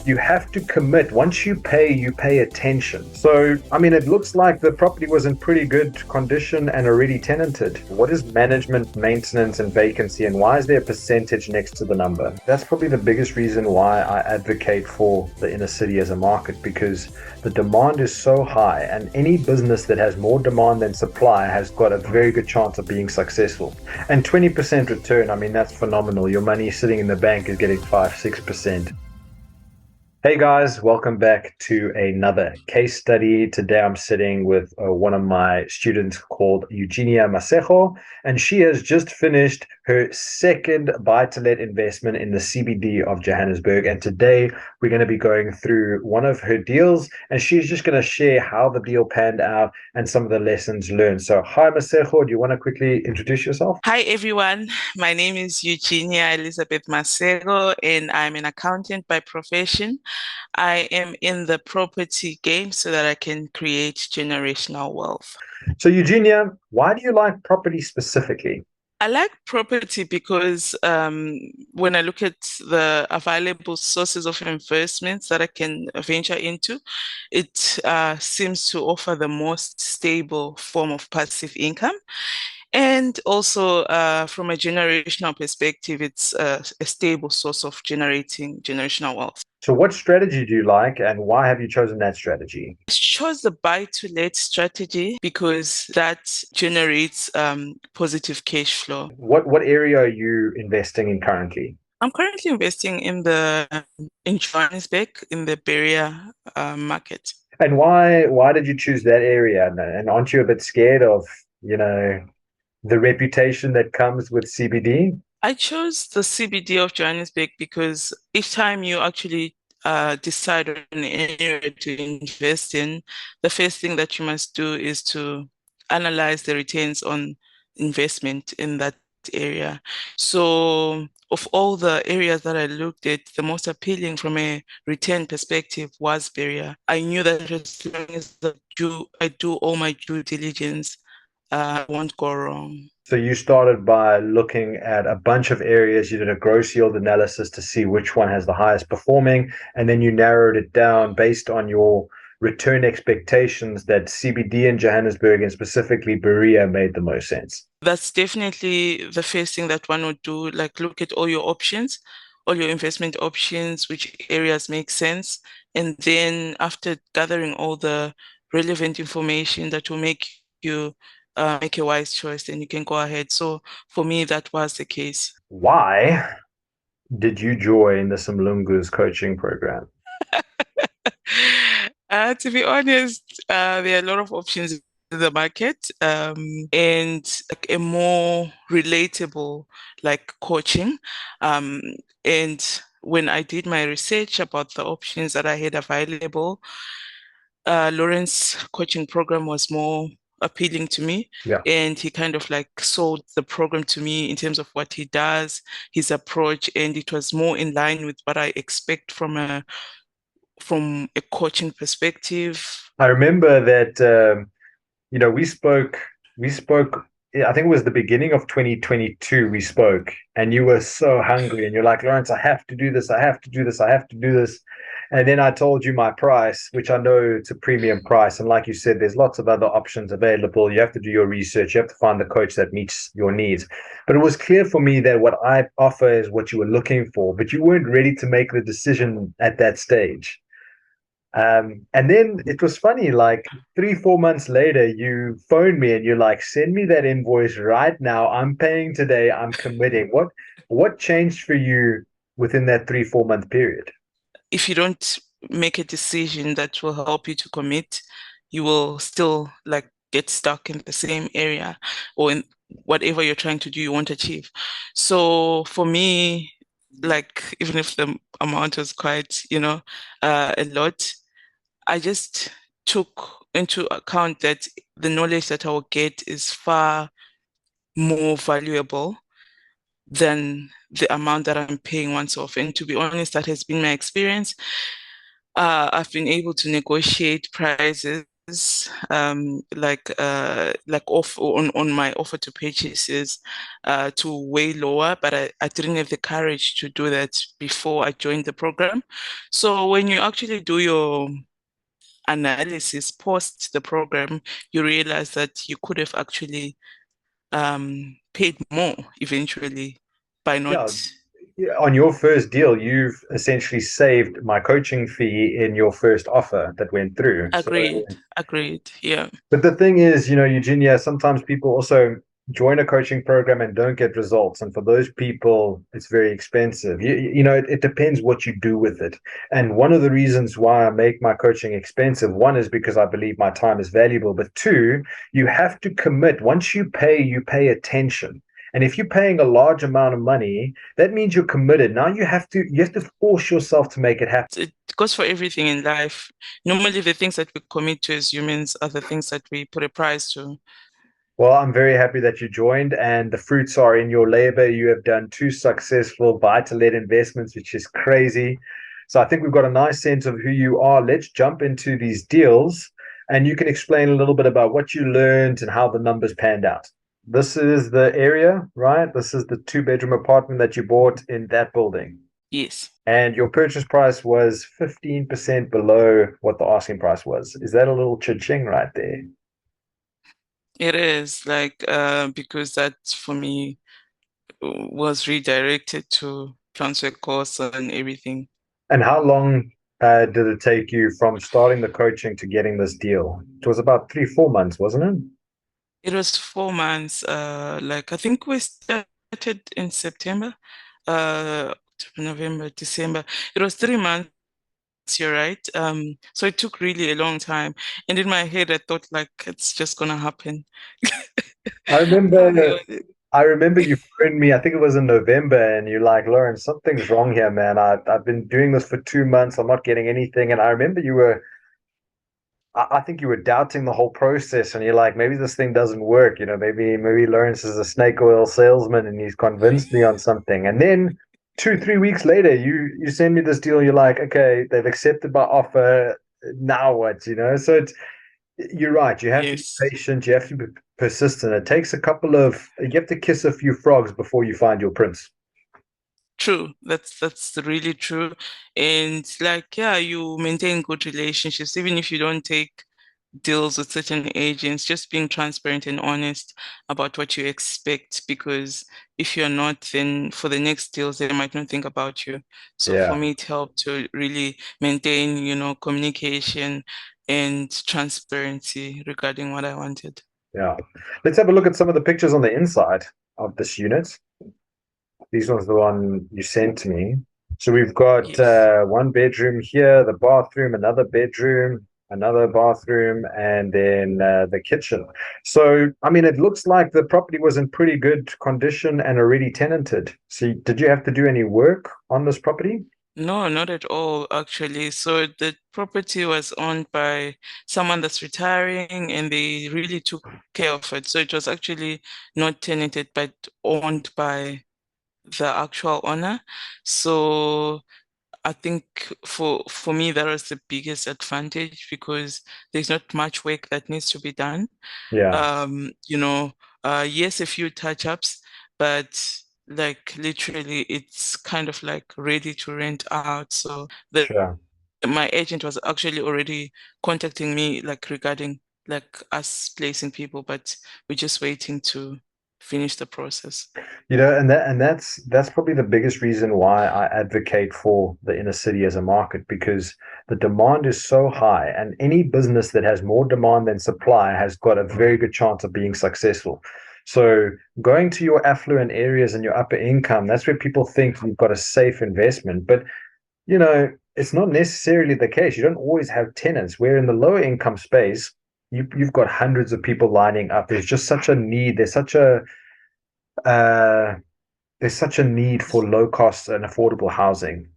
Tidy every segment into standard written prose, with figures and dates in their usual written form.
you have to commit. Once you pay attention. So, I mean, it looks like the property was in pretty good condition and already tenanted. What is management, maintenance, and vacancy, and why is there a percentage next to the number? That's probably the biggest reason why I advocate for the inner city as a market, because the demand is so high, and any business that has more demand than supply has got a very good chance of being successful. And 20% return, I mean, that's phenomenal. Your money sitting in the bank is getting 5-6%. Hey guys, welcome back to another case study. Today I'm sitting with one of my students called Euginia Masejo, and she has just finished her second buy-to-let investment in the CBD of Johannesburg. And today we're going to be going through one of her deals, and she's just going to share how the deal panned out and some of the lessons learned. So, hi Masejo, do you want to quickly introduce yourself? Hi, everyone. My name is Eugenia Elizabeth Masego, and I'm an accountant by profession. I am in the property game so that I can create generational wealth. So, Eugenia, why do you like property specifically? I like property because when I look at the available sources of investments that I can venture into, it seems to offer the most stable form of passive income. And also, from a generational perspective, it's a stable source of generating generational wealth. So, what strategy do you like, and why have you chosen that strategy? I chose the buy to let strategy because that generates positive cash flow. What area are you investing in currently? I'm currently investing in Johannesburg in the Berea market. And why did you choose that area? And aren't you a bit scared of, you know, the reputation that comes with CBD? I chose the CBD of Johannesburg because each time you actually decide on an area to invest in, the first thing that you must do is to analyze the returns on investment in that area. So, of all the areas that I looked at, the most appealing from a return perspective was Berea. I knew that as long as I do all my due diligence, I won't go wrong. So you started by looking at a bunch of areas. You did a gross yield analysis to see which one has the highest performing, and then you narrowed it down based on your return expectations that CBD in Johannesburg and specifically Berea made the most sense. That's definitely the first thing that one would do, like look at all your options, all your investment options, which areas make sense. And then after gathering all the relevant information that will make you make a wise choice, then you can go ahead. So for me, that was the case. Why did you join the Simlungu's coaching program? To be honest, there are a lot of options in the market, and like a more relatable like coaching. Um, and when I did my research about the options that I had available, Lawrence coaching program was more appealing to me. Yeah. And he kind of like sold the program to me in terms of what he does, his approach, and it was more in line with what I expect from a coaching perspective. I remember that we spoke I think it was the beginning of 2022 we spoke, and you were so hungry and you're like, Lawrence, I have to do this, I have to do this, I have to do this. And then I told you my price, which I know it's a premium price. And like you said, there's lots of other options available. You have to do your research, you have to find the coach that meets your needs. But it was clear for me that what I offer is what you were looking for, but you weren't ready to make the decision at that stage. And then it was funny, like 3-4 months later, you phoned me and you're like, send me that invoice right now. I'm paying today. I'm committing. What changed for you within that 3-4 month period? If you don't make a decision that will help you to commit, you will still like get stuck in the same area or in whatever you're trying to do, you won't achieve. So for me, like even if the amount was quite, a lot, I just took into account that the knowledge that I will get is far more valuable than the amount that I'm paying once off. And to be honest, that has been my experience. I've been able to negotiate prices like off on my offer to purchases to way lower, but I didn't have the courage to do that before I joined the program. So when you actually do your analysis post the program, you realize that you could have actually paid more eventually by Yeah. not. Yeah, on your first deal, you've essentially saved my coaching fee in your first offer that went through. So Agreed, yeah. but the thing is, Eugenia, sometimes people also join a coaching program and don't get results. And for those people, it's very expensive. It depends what you do with it. And one of the reasons why I make my coaching expensive, one is because I believe my time is valuable. But two, you have to commit. Once you pay attention. And if you're paying a large amount of money, that means you're committed. Now you have to force yourself to make it happen. It goes for everything in life. Normally, the things that we commit to as humans are the things that we put a price to. Well, I'm very happy that you joined, and the fruits are in your labor. You have done two successful buy-to-let investments, which is crazy. So I think we've got a nice sense of who you are. Let's jump into these deals, and you can explain a little bit about what you learned and how the numbers panned out. This is the area, right? This is the two-bedroom apartment that you bought in that building. Yes, And your purchase price was 15% below what the asking price was. Is that a little cha-ching right there? it is like because that for me was redirected to transfer costs and everything. And how long did it take you from starting the coaching to getting this deal? It was about 3, 4 months, wasn't it? It was 4 months. Like I think we started in September, November, December. It was 3 months. You're right. So it took really a long time, and in my head, I thought like it's just gonna happen. I I'll remember be honest. I remember you phoned me, I think it was in November, and you're like, Lauren, something's wrong here, man. I've been doing this for 2 months. I'm not getting anything. And I remember I think you were doubting the whole process, and you're like, maybe this thing doesn't work. Maybe Lawrence is a snake oil salesman, and he's convinced me on something. And then 2, 3 weeks later, you send me this deal. You're like, okay, they've accepted my offer. Now what? You're right. You have to be Yes. patient. You have to be persistent. It takes you have to kiss a few frogs before you find your prince. True. That's really true. And like, yeah, you maintain good relationships, even if you don't take deals with certain agents, just being transparent and honest about what you expect. Because if you're not, then for the next deals, they might not think about you. So for Yeah, me, it helped to really maintain, communication and transparency regarding what I wanted. yeah. Let's have a look at some of the pictures on the inside of this unit. These ones, the one you sent to me. So we've got Yes. one bedroom here, the bathroom, another bathroom, and then the kitchen. So, I mean, it looks like the property was in pretty good condition and already tenanted. So, did you have to do any work on this property? No, not at all, actually. So the property was owned by someone that's retiring, and they really took care of it. So it was actually not tenanted, but owned by the actual owner. So I think for me that was the biggest advantage because there's not much work that needs to be done. Yeah, Um, you know, yes, a few touch-ups, but like literally it's kind of like ready to rent out. So the sure. my agent was actually already contacting me like regarding like us placing people, but we're just waiting to finish the process. And that's probably the biggest reason why I advocate for the inner city as a market, because the demand is so high, and any business that has more demand than supply has got a very good chance of being successful. So going to your affluent areas and your upper income, that's where people think you've got a safe investment. But it's not necessarily the case. You don't always have tenants. Where in the lower income space, you've got hundreds of people lining up. There's just such a need. Uh, there's such a need for low cost and affordable housing.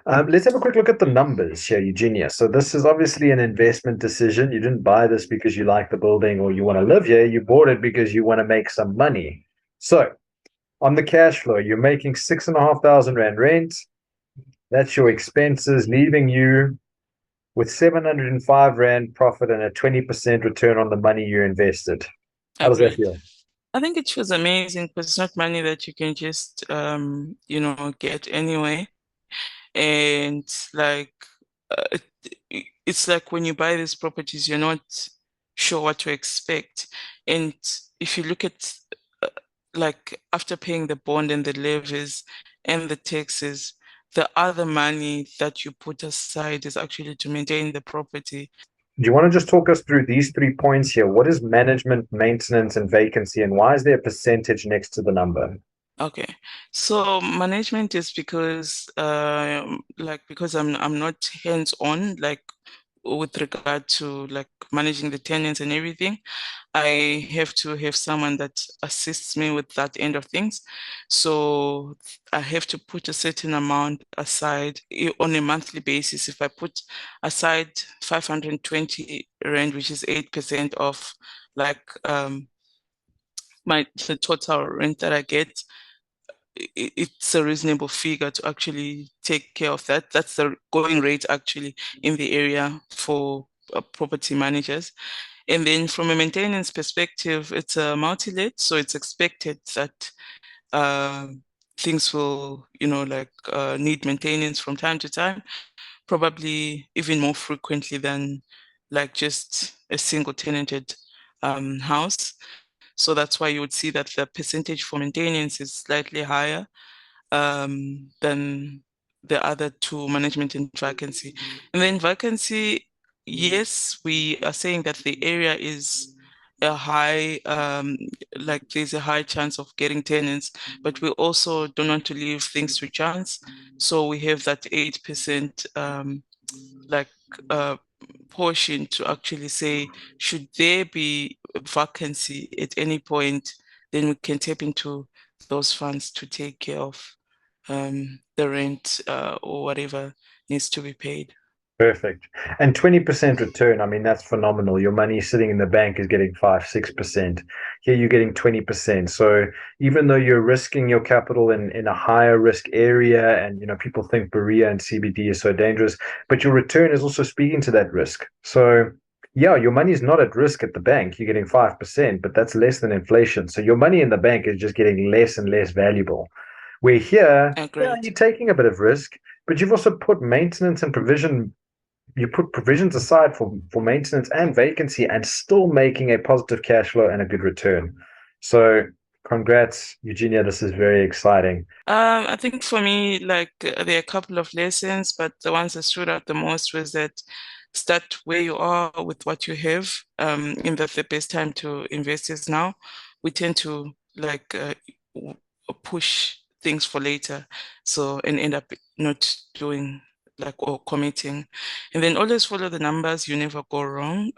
Let's have a quick look at the numbers here, Eugenia. So this is obviously an investment decision. You didn't buy this because you like the building or you want to live here. You bought it because you want to make some money. So on the cash flow, you're making 6,500 rand rent. That's your expenses, leaving you with 705 Rand profit and a 20% return on the money you invested. How does that Agreed. feel? I think it was amazing because it's not money that you can just get anyway. And like it's like when you buy these properties, you're not sure what to expect. And if you look at uh, like after paying the bond and the levies and the taxes, the other money that you put aside is actually to maintain the property. Do you want to just talk us through these 3 points here? What is management, maintenance, and vacancy, and why is there a percentage next to the number? Okay, so management is because because I'm not hands-on like with regard to like managing the tenants and everything. I have to have someone that assists me with that end of things. So I have to put a certain amount aside on a monthly basis. If I put aside 520 rand, which is 8% of like my the total rent that I get, it's a reasonable figure to actually take care of that. That's the going rate actually in the area for property managers. And then from a maintenance perspective, it's a multi-let, so it's expected that uh, things will, need maintenance from time to time, probably even more frequently than like just a single tenanted house. So that's why you would see that the percentage for maintenance is slightly higher than the other two, management and vacancy. And then vacancy, yes, we are saying that the area is a high, like there's a high chance of getting tenants, but we also don't want to leave things to chance. So we have that 8% like uh, portion to actually say, should there be a vacancy at any point, then we can tap into those funds to take care of the rent or whatever needs to be paid. Perfect. And 20% return, I mean, that's phenomenal. Your money sitting in the bank is getting 5, 6%. Here you're getting 20%. So even though you're risking your capital in a higher risk area, and people think Berea and CBD is so dangerous, but your return is also speaking to that risk. So yeah, your money is not at risk at the bank. You're getting 5%, but that's less than inflation. So your money in the bank is just getting less and less valuable. Where here, yeah, Agreed. you're taking a bit of risk, but you've also put maintenance and provision you put provisions aside for maintenance and vacancy and still making a positive cash flow and a good return. So congrats, Eugenia. This is very exciting. I think for me, like there are a couple of lessons, but the ones that stood out the most was that start where you are with what you have. In that the best time to invest is now. We tend to like push things for later, so and end up not doing like or committing. And then always follow the numbers. You never go wrong.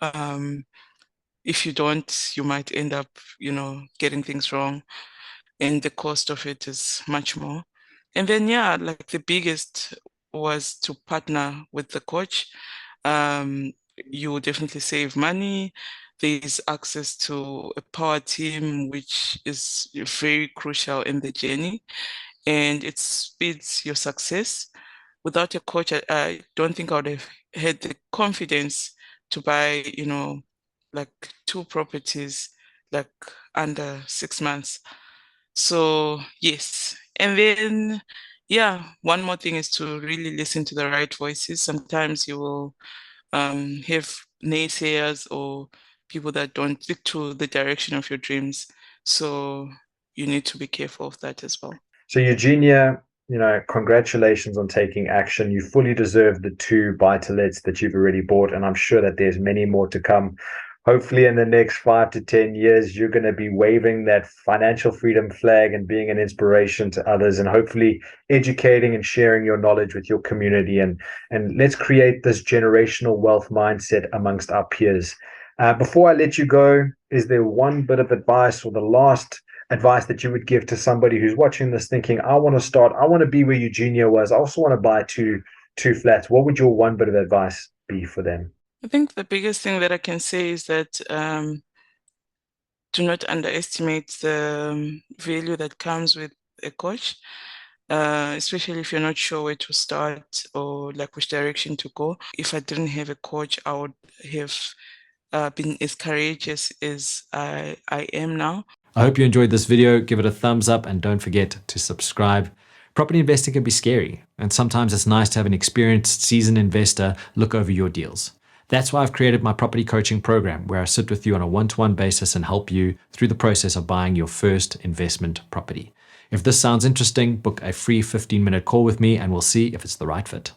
If you don't, you might end up, getting things wrong and the cost of it is much more. And then, yeah, like the biggest was to partner with the coach. You will definitely save money. There's access to a power team, which is very crucial in the journey, and it speeds your success. Without a coach, I don't think I would have had the confidence to buy, like two properties like under 6 months. So, yes. And then, yeah, one more thing is to really listen to the right voices. Sometimes you will have naysayers or people that don't stick to the direction of your dreams. So, you need to be careful of that as well. So Eugenia, congratulations on taking action. You fully deserve the two buy-to-lets that you've already bought, and I'm sure that there's many more to come. Hopefully, in the next 5 to 10 years, you're going to be waving that financial freedom flag and being an inspiration to others, and hopefully educating and sharing your knowledge with your community. And let's create this generational wealth mindset amongst our peers. Before I let you go, is there one bit of advice or the last advice that you would give to somebody who's watching this thinking, I want to be where Eugenia was. I also want to buy two flats. What would your one bit of advice be for them? I think the biggest thing that I can say is that do not underestimate the value that comes with a coach. especially if you're not sure where to start or like which direction to go. If I didn't have a coach, I would have been as courageous as I am now. I hope you enjoyed this video. Give it a thumbs up and don't forget to subscribe. Property investing can be scary, and sometimes it's nice to have an experienced, seasoned investor look over your deals. That's why I've created my property coaching program, where I sit with you on a one-to-one basis and help you through the process of buying your first investment property. If this sounds interesting, book a free 15-minute call with me and we'll see if it's the right fit.